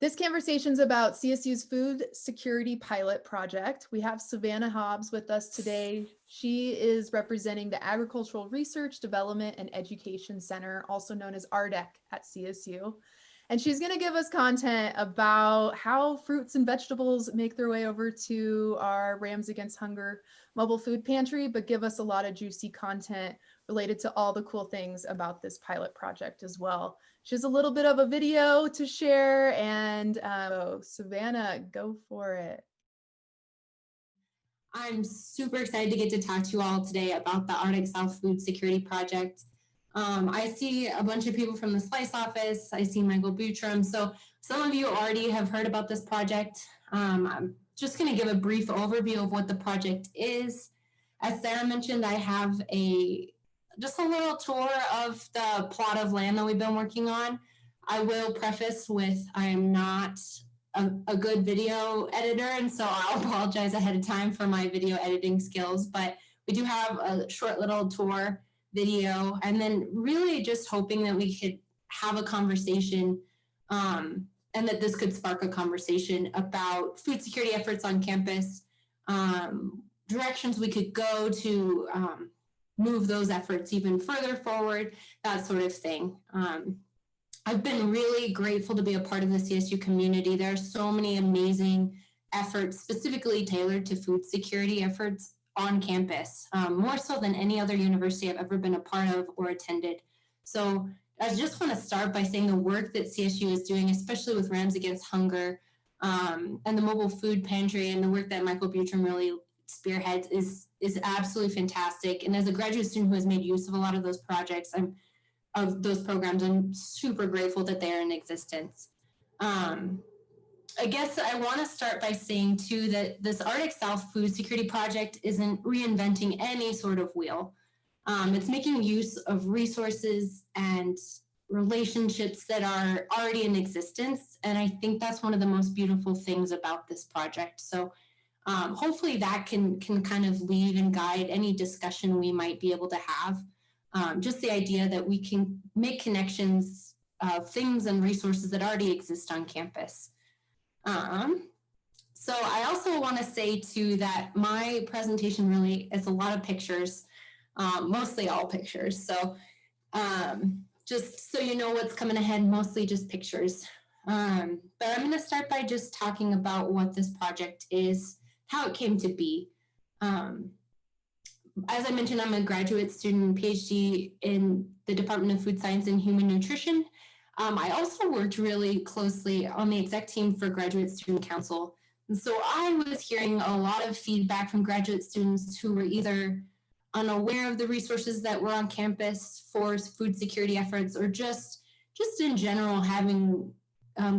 This conversation is about CSU's food security pilot project. We have Savannah Hobbs with us today. She is representing the Agricultural Research, Development, and Education Center, also known as ARDEC at CSU. And she's going to give us content about how fruits and vegetables make their way over to our Rams Against Hunger mobile food pantry, but give us a lot of juicy content related to all the cool things about this pilot project as well. She has a little bit of a video to share, and Savannah, go for it. I'm super excited to get to talk to you all today about the ARDEC-South Food Security Project. I see a bunch of people from the Slice office. I see Michael Butram. So some of you already have heard about this project. I'm just going to give a brief overview of what the project is. As Sarah mentioned, I have just a little tour of the plot of land that we've been working on. I will preface with I am not a good video editor, and so I'll apologize ahead of time for my video editing skills, but we do have a short little tour video, and then really just hoping that we could have a conversation and that this could spark a conversation about food security efforts on campus, directions we could go to move those efforts even further forward, that sort of thing. I've been really grateful to be a part of the CSU community. There are so many amazing efforts specifically tailored to food security efforts on campus, more so than any other university I've ever been a part of or attended. So I just want to start by saying the work that CSU is doing, especially with Rams Against Hunger and the mobile food pantry, and the work that Michael Butram really spearheads is absolutely fantastic. And as a graduate student who has made use of a lot of those projects, of those programs, I'm super grateful that they're in existence. I guess I want to start by saying too that this ARDEC-South Food Security Project isn't reinventing any sort of wheel. It's making use of resources and relationships that are already in existence, and I think that's one of the most beautiful things about this project. So hopefully that can kind of lead and guide any discussion we might be able to have. Just the idea that we can make connections of things and resources that already exist on campus. So I also want to say too that my presentation really is a lot of pictures, mostly all pictures. So just so you know what's coming ahead, mostly just pictures. But I'm going to start by just talking about what this project is, how it came to be. As I mentioned, I'm a graduate student, PhD in the Department of Food Science and Human Nutrition. I also worked really closely on the exec team for Graduate Student Council. And so I was hearing a lot of feedback from graduate students who were either unaware of the resources that were on campus for food security efforts, or just in general having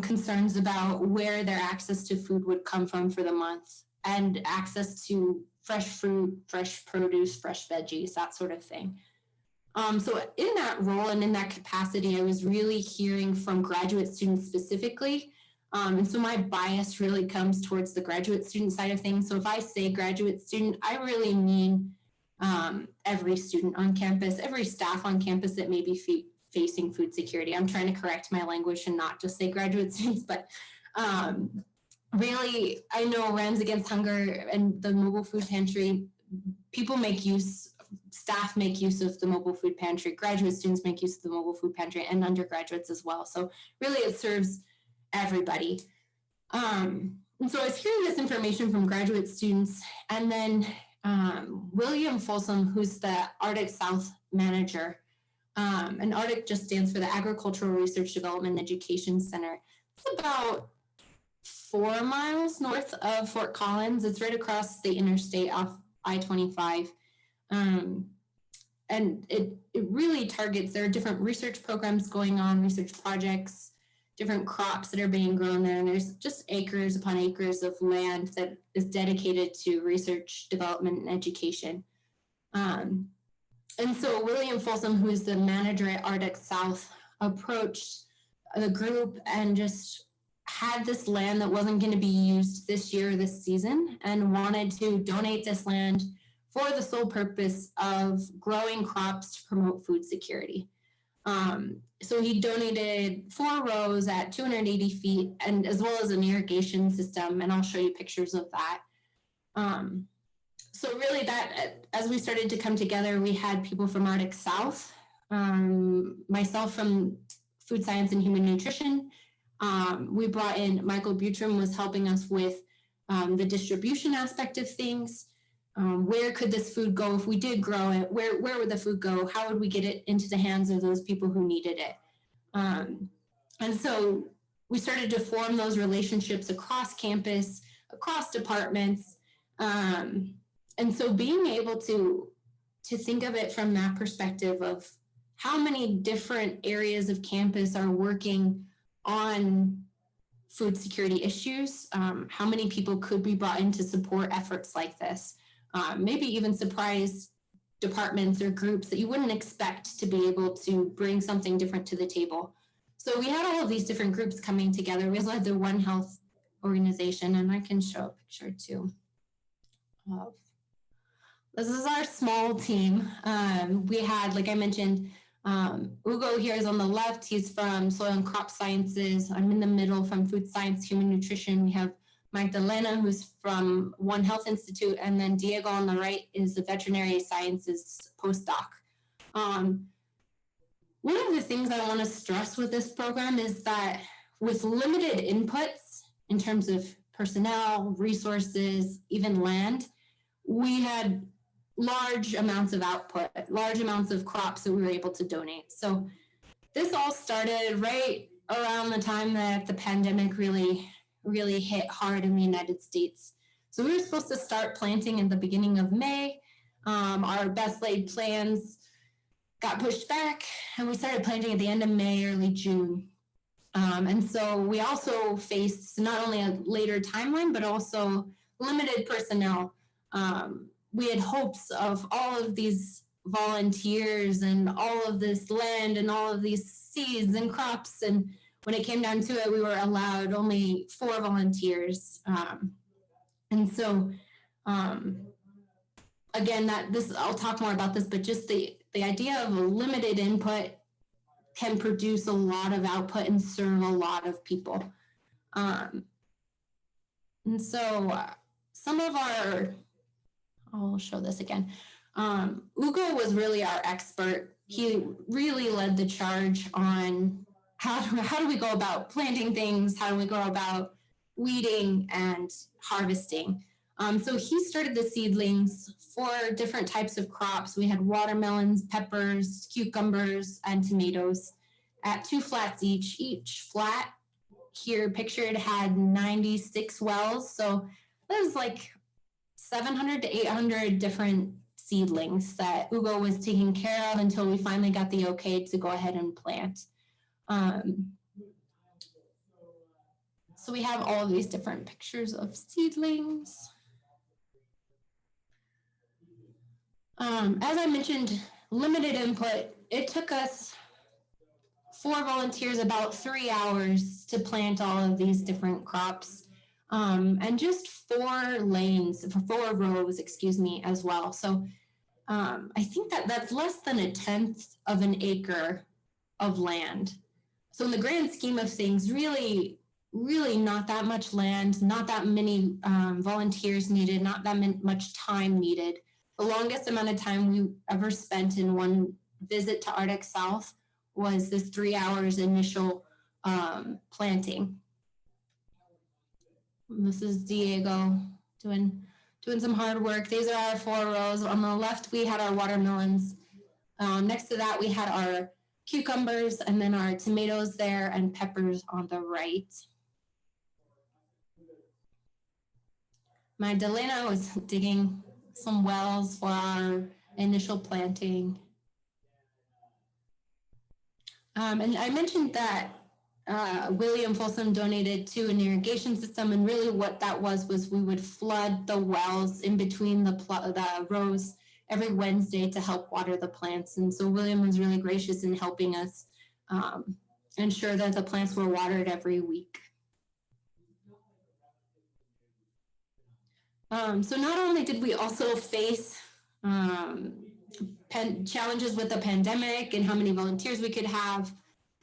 concerns about where their access to food would come from for the month, and access to fresh fruit, fresh produce, fresh veggies, that sort of thing. So in that role and in that capacity, I was really hearing from graduate students specifically. And so my bias really comes towards the graduate student side of things. So if I say graduate student, I really mean every student on campus, every staff on campus that may be facing food security. I'm trying to correct my language and not just say graduate students, but really, I know Rams Against Hunger and the mobile food pantry, staff make use of the mobile food pantry, graduate students make use of the mobile food pantry, and undergraduates as well. So really it serves everybody. And so I was hearing this information from graduate students, and then William Folsom, who's the ARDEC-South manager, and ARDEC just stands for the Agricultural Research, Development, and Education Center. It's about 4 miles north of Fort Collins. It's right across the interstate off I-25. And it really targets, there are different research programs going on, research projects, different crops that are being grown there. And there's just acres upon acres of land that is dedicated to research, development, and education. And so William Folsom, who's the manager at ARDEC-South, approached the group and just had this land that wasn't going to be used this year, this season, and wanted to donate this land for the sole purpose of growing crops to promote food security. So he donated 4 rows at 280 feet, and as well as an irrigation system, and I'll show you pictures of that. So really that, as we started to come together, we had people from ARDEC-South, myself from food science and human nutrition. We brought in Michael Butram was helping us with the distribution aspect of things. Where could this food go if we did grow it? Where would the food go? How would we get it into the hands of those people who needed it? And so we started to form those relationships across campus, across departments. And so being able to think of it from that perspective of how many different areas of campus are working on food security issues, how many people could be brought in to support efforts like this, maybe even surprise departments or groups that you wouldn't expect to be able to bring something different to the table. So we had all of these different groups coming together. We also had the One Health organization, and I can show a picture too. This is our small team. We had, like I mentioned, Ugo here is on the left. He's from soil and crop sciences. I'm in the middle from food science, human nutrition. We have Magdalena, who's from One Health Institute, and then Diego on the right is the veterinary sciences postdoc. One of the things I want to stress with this program is that with limited inputs in terms of personnel, resources, even land, we had large amounts of output, large amounts of crops that we were able to donate. So this all started right around the time that the pandemic really hit hard in the United States. So we were supposed to start planting in the beginning of May. Our best laid plans got pushed back, and we started planting at the end of May, early June. And so we also faced not only a later timeline, but also limited personnel. We had hopes of all of these volunteers and all of this land and all of these seeds and crops. And when it came down to it, we were allowed only 4 volunteers. And so, again, I'll talk more about this, but just the idea of a limited input can produce a lot of output and serve a lot of people. And so some of our, I'll show this again. Ugo was really our expert. He really led the charge on how do we go about planting things? How do we go about weeding and harvesting? So he started the seedlings for different types of crops. We had watermelons, peppers, cucumbers, and tomatoes at 2 flats each. Each flat here pictured had 96 wells. So that was like 700 to 800 different seedlings that Ugo was taking care of until we finally got the okay to go ahead and plant. So we have all of these different pictures of seedlings. As I mentioned, limited input. It took us 4 volunteers about 3 hours to plant all of these different crops. And just 4 rows, as well. So I think that's less than 1/10 of an acre of land. So in the grand scheme of things, really not that much land, not that many volunteers needed, not that much time needed. The longest amount of time we ever spent in one visit to ARDEC-South was this 3 hours initial planting. And this is Diego doing some hard work. These are our 4 rows. On the left, we had our watermelons. Next to that, we had our cucumbers, and then our tomatoes there, and peppers on the right. Magdalena was digging some wells for our initial planting. And I mentioned that William Folsom donated to an irrigation system, and really what that was we would flood the wells in between the rows every Wednesday to help water the plants. And so William was really gracious in helping us ensure that the plants were watered every week. So not only did we also face challenges with the pandemic and how many volunteers we could have.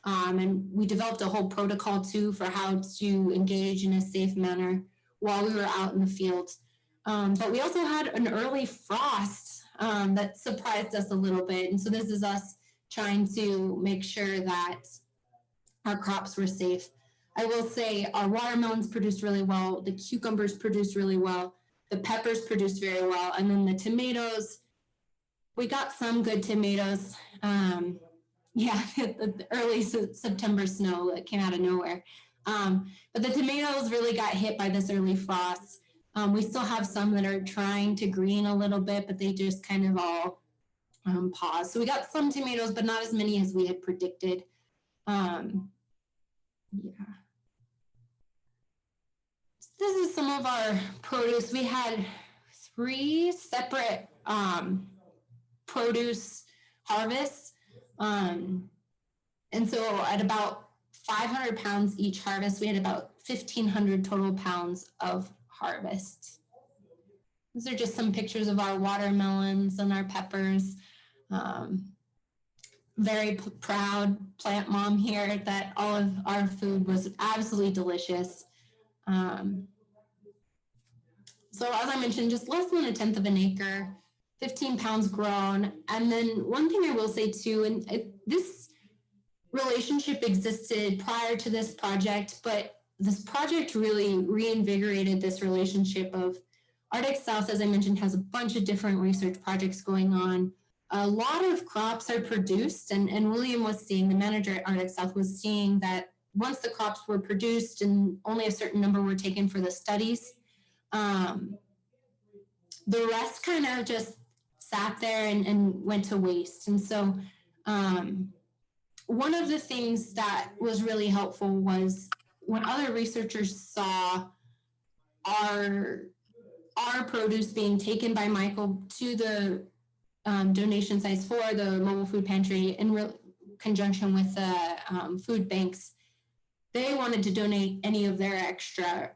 And we developed a whole protocol too for how to engage in a safe manner while we were out in the field. But we also had an early frost that surprised us a little bit. And so this is us trying to make sure that our crops were safe. I will say our watermelons produced really well, the cucumbers produced really well, the peppers produced very well, and then the tomatoes, we got some good tomatoes. The early September snow that came out of nowhere. But the tomatoes really got hit by this early frost. We still have some that are trying to green a little bit, but they just kind of all paused. So we got some tomatoes, but not as many as we had predicted. This is some of our produce. We had 3 separate produce harvests. And so at about 500 pounds each harvest, we had about 1,500 total pounds of harvest. These are just some pictures of our watermelons and our peppers. Very proud plant mom here that all of our food was absolutely delicious. So as I mentioned, just less than 1/10 of an acre, 15 pounds grown. And then one thing I will say too, and this relationship existed prior to this project, but this project really reinvigorated this relationship of ARDEC-South, as I mentioned, has a bunch of different research projects going on. A lot of crops are produced, and William was seeing, the manager at ARDEC-South was seeing that once the crops were produced and only a certain number were taken for the studies, the rest kind of just sat there and went to waste. And so one of the things that was really helpful was when other researchers saw our produce being taken by Michael to the donation sites for the mobile food pantry in conjunction with the food banks, they wanted to donate any of their extra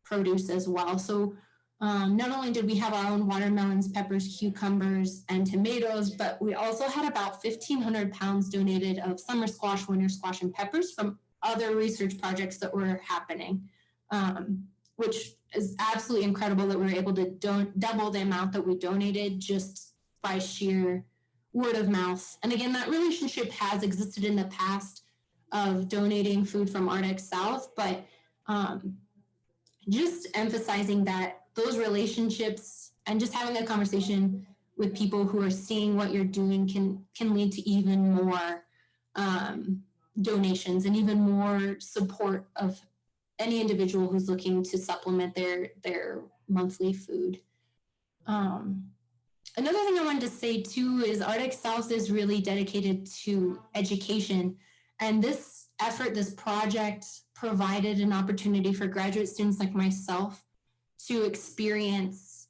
produce as well. So not only did we have our own watermelons, peppers, cucumbers, and tomatoes, but we also had about 1,500 pounds donated of summer squash, winter squash, and peppers from other research projects that were happening, which is absolutely incredible that we were able to double the amount that we donated just by sheer word of mouth. And again, that relationship has existed in the past of donating food from ARDEC-South, but just emphasizing that those relationships and just having a conversation with people who are seeing what you're doing can lead to even more donations and even more support of any individual who's looking to supplement their monthly food. Another thing I wanted to say too is ARDEC-South is really dedicated to education, and this effort, this project, provided an opportunity for graduate students like myself to experience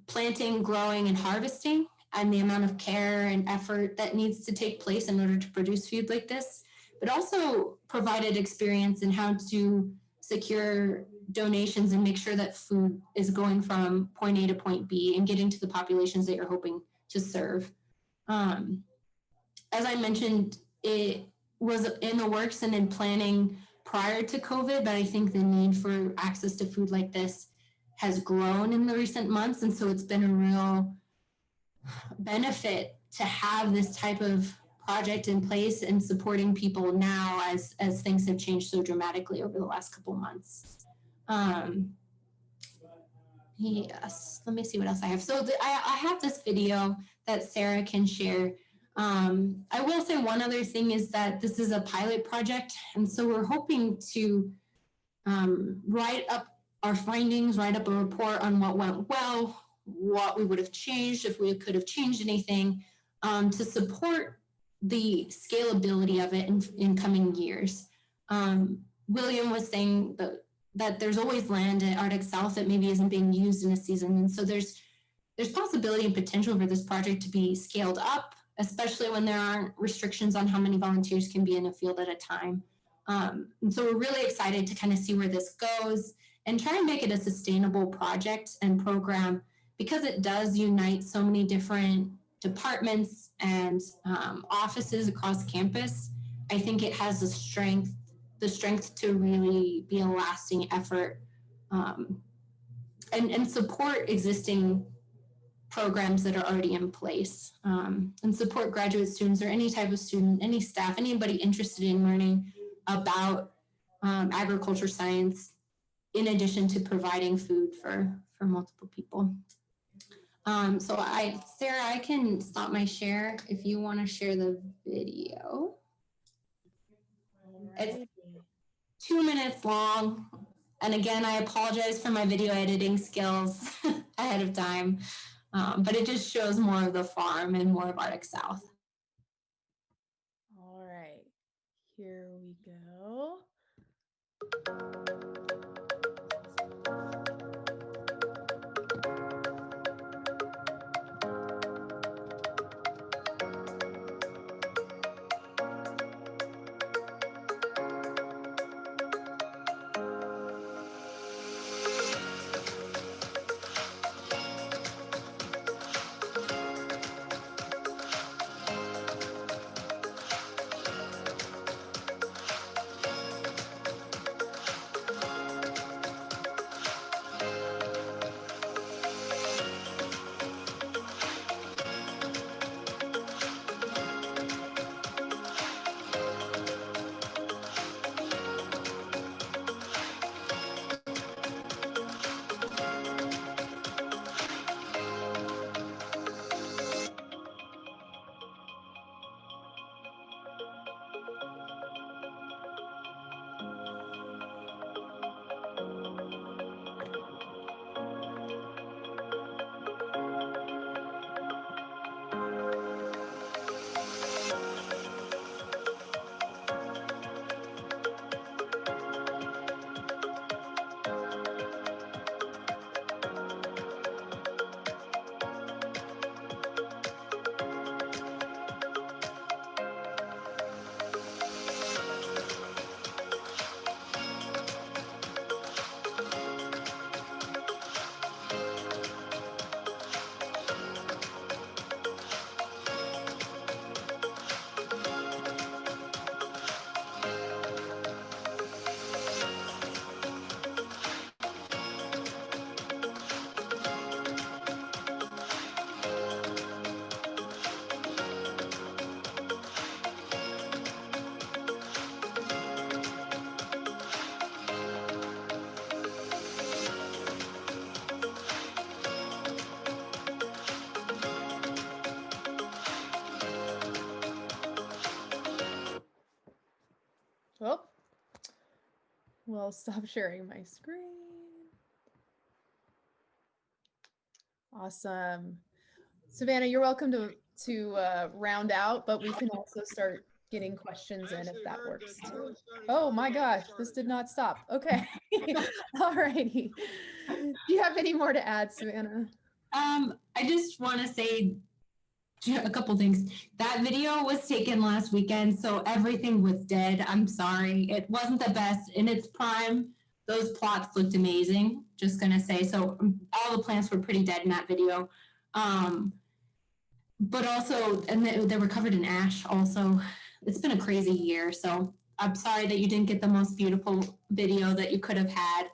planting, growing, and harvesting, and the amount of care and effort that needs to take place in order to produce food like this, but also provided experience in how to secure donations and make sure that food is going from point A to point B and getting to the populations that you're hoping to serve. As I mentioned, it was in the works and in planning prior to COVID, but I think the need for access to food like this has grown in the recent months. And so it's been a real benefit to have this type of project in place and supporting people now as things have changed so dramatically over the last couple of months. Yes, let me see what else I have. So I have this video that Sarah can share. I will say one other thing is that this is a pilot project, and so we're hoping to write up our findings, write up a report on what went well, what we would have changed if we could have changed anything, to support the scalability of it in coming years. William was saying that there's always land at ARDEC-South that maybe isn't being used in a season, and so there's possibility and potential for this project to be scaled up, especially when there aren't restrictions on how many volunteers can be in a field at a time. And so we're really excited to kind of see where this goes and try and make it a sustainable project and program because it does unite so many different departments and offices across campus, I think it has the strength to really be a lasting effort, and support existing programs that are already in place, and support graduate students or any type of student, any staff, anybody interested in learning about agriculture science, in addition to providing food for multiple people. So Sarah, I can stop my share if you want to share the video. It's 2 minutes long. And again, I apologize for my video editing skills ahead of time, but it just shows more of the farm and more of ARDEC-South. All right, here we go. Oh, well, stop sharing my screen. Awesome. Savannah, you're welcome to round out, but we can also start getting questions in if that works too. Oh my gosh, this did not stop. Okay. All righty. Do you have any more to add, Savannah? I just want to say a couple things. That video was taken last weekend, so everything was dead. I'm sorry. It wasn't the best in its prime. Those plots looked amazing, just gonna say. So all the plants were pretty dead in that video. But also, and they were covered in ash also. It's been a crazy year, so I'm sorry that you didn't get the most beautiful video that you could have had.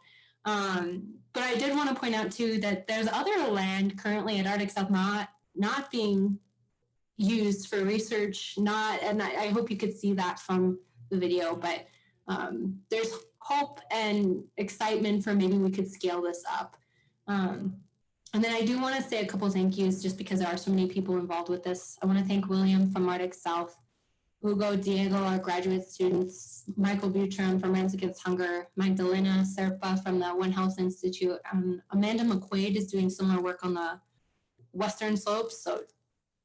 But I did want to point out too that there's other land currently at ARDEC-South not being used for research, and I hope you could see that from the video, but there's hope and excitement for maybe we could scale this up. And then I do want to say a couple of thank yous just because there are so many people involved with this. I want to thank William from ARDEC-South, Hugo, Diego, our graduate students, Michael Butram from Rams Against Hunger, Magdalena Serpa from the One Health Institute, Amanda McQuaid is doing similar work on the Western Slopes, so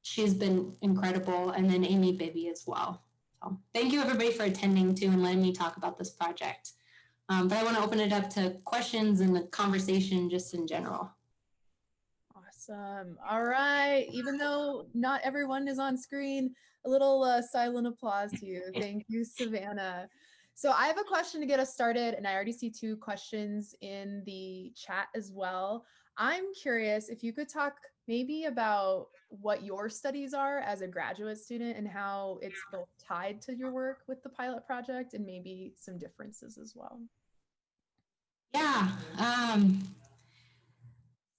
she's been incredible, and then Amy Bibby as well. So thank you everybody for attending too and letting me talk about this project. But I want to open it up to questions and the conversation just in general. Awesome. All right. Even though not everyone is on screen, a little silent applause to you. Thank you, Savannah. So I have a question to get us started, and I already see 2 questions in the chat as well. I'm curious if you could talk maybe about what your studies are as a graduate student and how it's both tied to your work with the pilot project and maybe some differences as well. Yeah.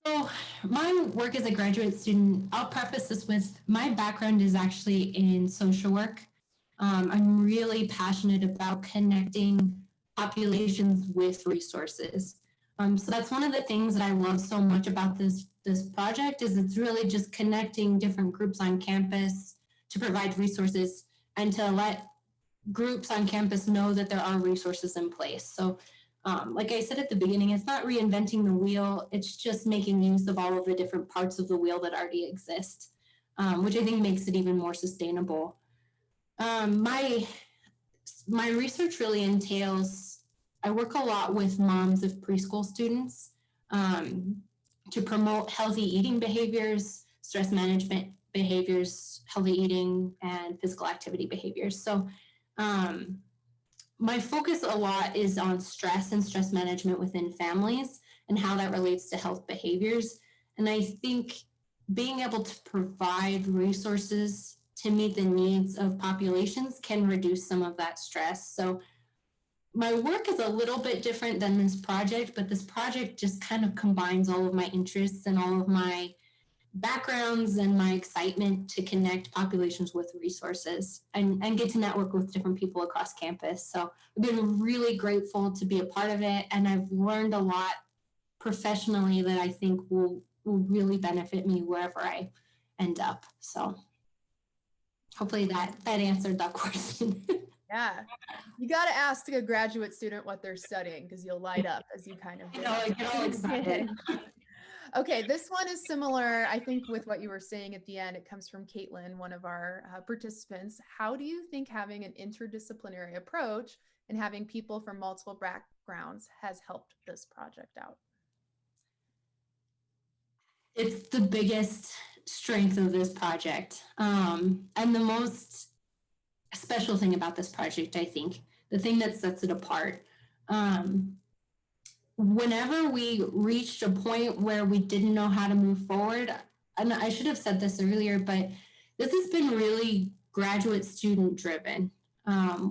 So my work as a graduate student, I'll preface this with my background is actually in social work. I'm really passionate about connecting populations with resources. So that's one of the things that I love so much about this project is it's really just connecting different groups on campus to provide resources and to let groups on campus know that there are resources in place. So like I said at the beginning, it's not reinventing the wheel. It's just making use of all of the different parts of the wheel that already exist, which I think makes it even more sustainable. My research really entails, I work a lot with moms of preschool students to promote healthy eating behaviors, stress management behaviors, healthy eating, and physical activity behaviors. So my focus a lot is on stress and stress management within families and how that relates to health behaviors. And I think being able to provide resources to meet the needs of populations can reduce some of that stress. So my work is a little bit different than this project, but this project just kind of combines all of my interests and all of my backgrounds and my excitement to connect populations with resources and get to network with different people across campus. So I've been really grateful to be a part of it, and I've learned a lot professionally that I think will really benefit me wherever I end up. So hopefully that answered that question. Yeah. You got to ask a graduate student what they're studying because you'll light up as you kind of You know, I get all excited. Okay, this one is similar, I think, with what you were saying at the end. It comes from Caitlin, one of our participants. How do you think having an interdisciplinary approach and having people from multiple backgrounds has helped this project out? It's the biggest strength of this project. And the most special thing about this project, I think, the thing that sets it apart. Whenever we reached a point where we didn't know how to move forward, and I should have said this earlier, but this has been really graduate student driven,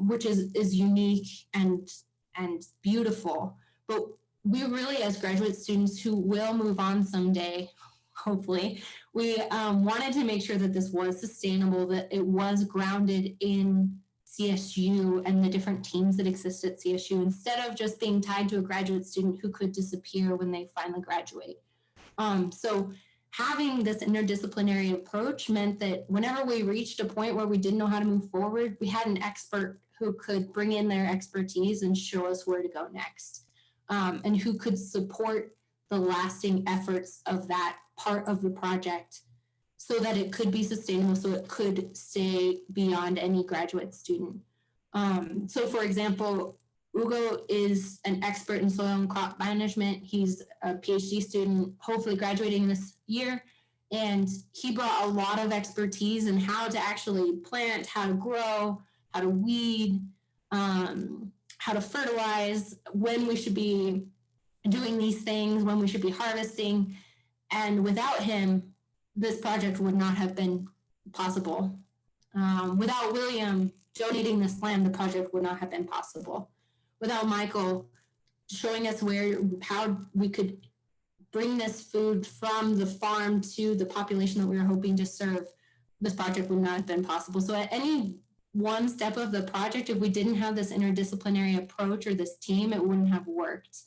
which is unique and beautiful. But we really, as graduate students who will move on someday, hopefully, we wanted to make sure that this was sustainable, that it was grounded in CSU and the different teams that exist at CSU instead of just being tied to a graduate student who could disappear when they finally graduate. So having this interdisciplinary approach meant that whenever we reached a point where we didn't know how to move forward, we had an expert who could bring in their expertise and show us where to go next, and who could support the lasting efforts of that part of the project so that it could be sustainable, so it could stay beyond any graduate student. So for example, Ugo is an expert in soil and crop management. He's a PhD student, hopefully graduating this year. And he brought a lot of expertise in how to actually plant, how to grow, how to weed, how to fertilize, when we should be doing these things, when we should be harvesting. And without him, this project would not have been possible. Without William donating this land, the project would not have been possible. Without Michael showing us how we could bring this food from the farm to the population that we were hoping to serve, this project would not have been possible. So at any one step of the project, if we didn't have this interdisciplinary approach or this team, it wouldn't have worked.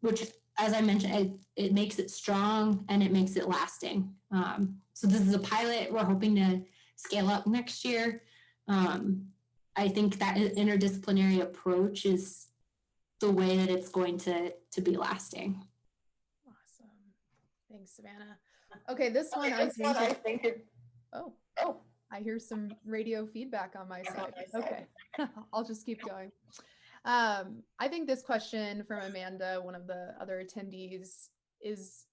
Which, as I mentioned, it makes it strong and it makes it lasting. So this is a pilot. We're hoping to scale up next year. I think that interdisciplinary approach is the way that it's going to be lasting. Awesome. Thanks, Savannah. Okay, this one I think is, oh, I hear some radio feedback on my side. Okay, I'll just keep going. I think this question from Amanda, one of the other attendees, is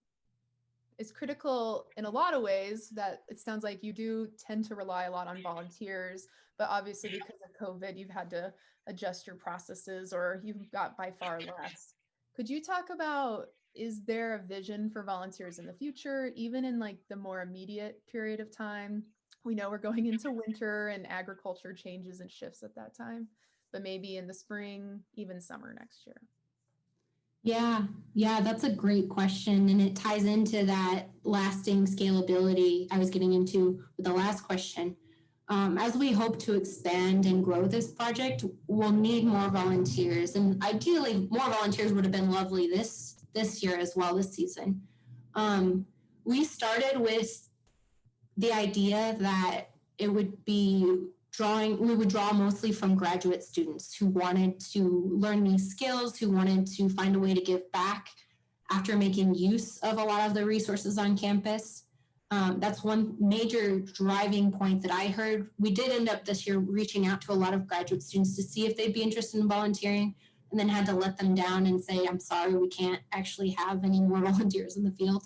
critical in a lot of ways. That it sounds like you do tend to rely a lot on volunteers, but obviously because of COVID, you've had to adjust your processes or you've got by far less. Could you talk about is there a vision for volunteers in the future, even in like the more immediate period of time? We know we're going into winter and agriculture changes and shifts at that time, but maybe in the spring, even summer next year. Yeah, that's a great question. And it ties into that lasting scalability I was getting into with the last question. As we hope to expand and grow this project, we'll need more volunteers. And ideally, more volunteers would have been lovely this year as well, this season. We started with the idea that it would be we would draw mostly from graduate students who wanted to learn these skills, who wanted to find a way to give back after making use of a lot of the resources on campus. That's one major driving point that I heard. We did end up this year reaching out to a lot of graduate students to see if they'd be interested in volunteering, and then had to let them down and say, I'm sorry, we can't actually have any more volunteers in the field.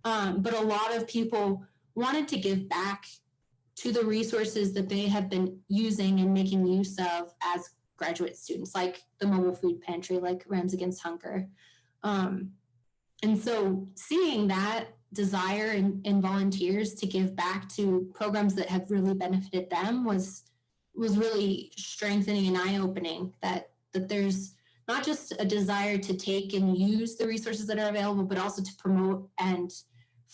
But a lot of people wanted to give back to the resources that they have been using and making use of as graduate students, like the mobile food pantry, like Rams Against Hunger. And so seeing that desire in volunteers to give back to programs that have really benefited them was really strengthening and eye-opening, that there's not just a desire to take and use the resources that are available, but also to promote and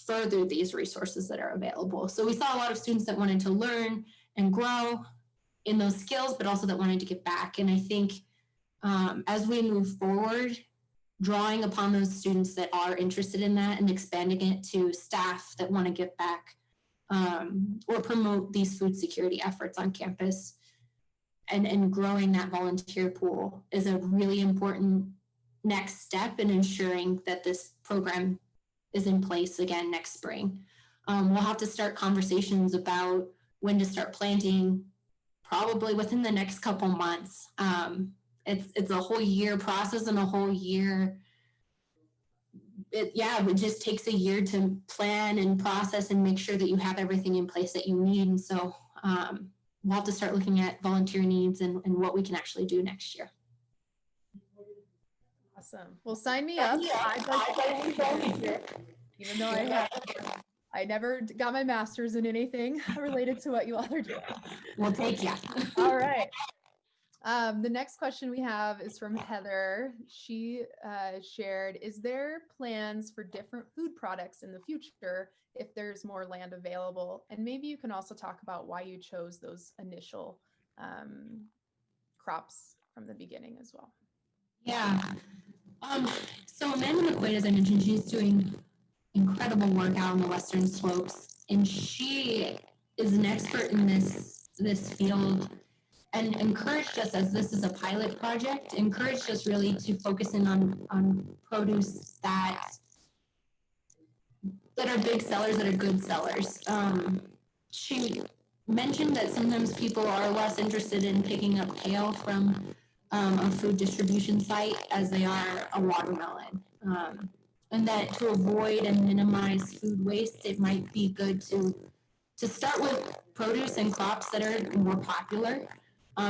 further these resources that are available. So we saw a lot of students that wanted to learn and grow in those skills, but also that wanted to give back. And I think as we move forward, drawing upon those students that are interested in that and expanding it to staff that want to give back or promote these food security efforts on campus, and growing that volunteer pool is a really important next step in ensuring that this program is in place again next spring. We'll have to start conversations about when to start planting, probably within the next couple months. It's a whole year process and a whole year. It just takes a year to plan and process and make sure that you have everything in place that you need. And so we'll have to start looking at volunteer needs and what we can actually do next year. Awesome. Well, sign me up. I'd like to volunteer, even though I never got my master's in anything related to what you all are doing. We'll take you. All right. The next question we have is from Heather. She shared, is there plans for different food products in the future if there's more land available? And maybe you can also talk about why you chose those initial crops from the beginning as well. Yeah. So Amanda McQuaid, as I mentioned, she's doing incredible work out on the Western Slopes, and she is an expert in this field, and encouraged us, as this is a pilot project, encouraged us really to focus in on produce that are big sellers, that are good sellers. She mentioned that sometimes people are less interested in picking up kale from a food distribution site as they are a watermelon. And that to avoid and minimize food waste, it might be good to start with produce and crops that are more popular.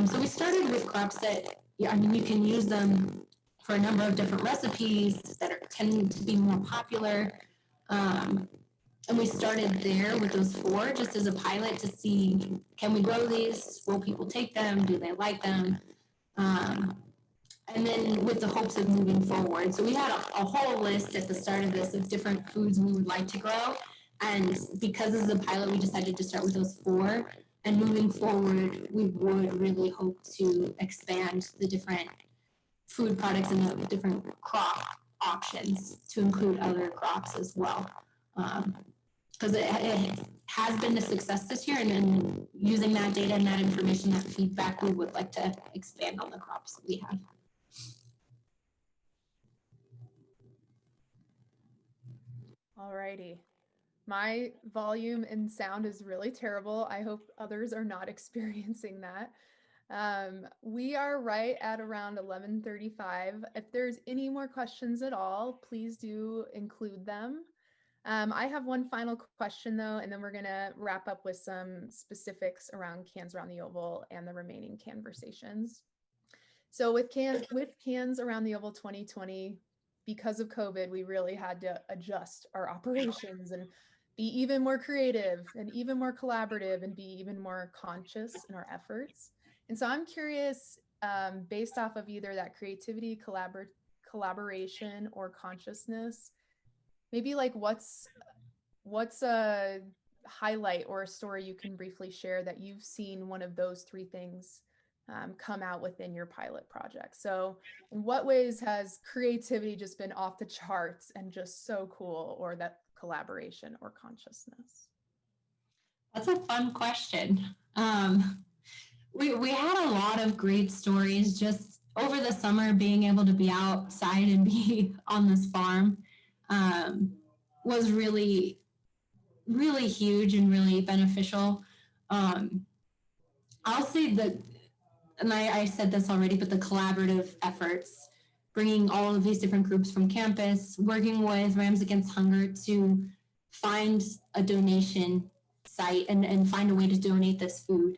So we started with crops that, you can use them for a number of different recipes that tend to be more popular. And we started there with those 4 just as a pilot to see, can we grow these? Will people take them? Do they like them? And then with the hopes of moving forward. So we had a whole list at the start of this of different foods we would like to grow. And because this is a pilot, we decided to start with those 4. And moving forward, we would really hope to expand the different food products and the different crop options to include other crops as well. Because it has been a success this year, and then using that data and that information, that feedback, we would like to expand on the crops that we have. All righty. My volume and sound is really terrible. I hope others are not experiencing that. We are right at around 11:35. If there's any more questions at all, please do include them. I have one final question though, and then we're gonna wrap up with some specifics around Cans Around the Oval and the remaining CANversations. So with Cans Around the Oval 2020, because of COVID, we really had to adjust our operations and be even more creative and even more collaborative and be even more conscious in our efforts. And so I'm curious, based off of either that creativity, collaboration, or consciousness, maybe like what's a highlight or a story you can briefly share that you've seen one of those three things come out within your pilot project? So in what ways has creativity just been off the charts and just so cool, or that collaboration or consciousness? That's a fun question. We had a lot of great stories just over the summer. Being able to be outside and be on this farm was really, really huge and really beneficial. I'll say that, and I said this already, but the collaborative efforts, bringing all of these different groups from campus, working with Rams Against Hunger to find a donation site and find a way to donate this food.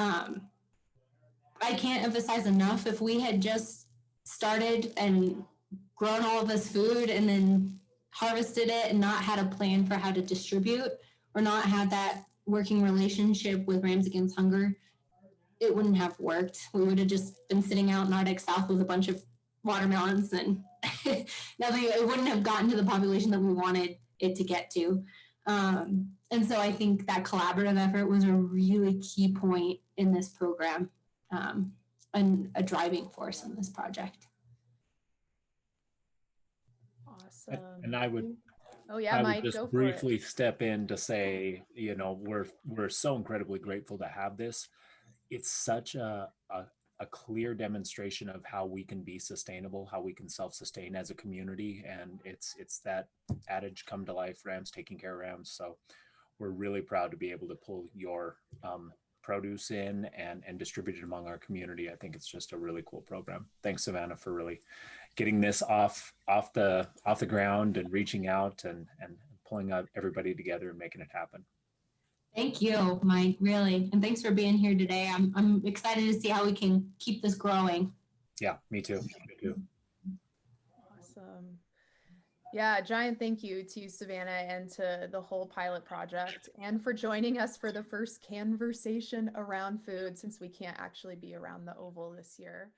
I can't emphasize enough, if we had just started and grown all of this food and then harvested it and not had a plan for how to distribute, or not had that working relationship with Rams Against Hunger, it wouldn't have worked. We would have just been sitting out in ARDEC-South with a bunch of watermelons, and nothing. It wouldn't have gotten to the population that we wanted it to get to. And so I think that collaborative effort was a really key point in this program, and a driving force in this project. Awesome. And I would Mike, just go for briefly it. step in to say, we're so incredibly grateful to have this. It's such a clear demonstration of how we can be sustainable, how we can self-sustain as a community. And it's that adage, come to life, Rams taking care of Rams. So we're really proud to be able to pull your produce in and distribute it among our community. I think it's just a really cool program. Thanks, Savannah, for really getting this off the ground and reaching out and pulling out everybody together and making it happen. Thank you, Mike, really. And thanks for being here today. I'm excited to see how we can keep this growing. Yeah, me too. Me too. Awesome. Yeah, giant thank you to Savannah and to the whole pilot project, and for joining us for the first CANversation around food, since we can't actually be around the Oval this year.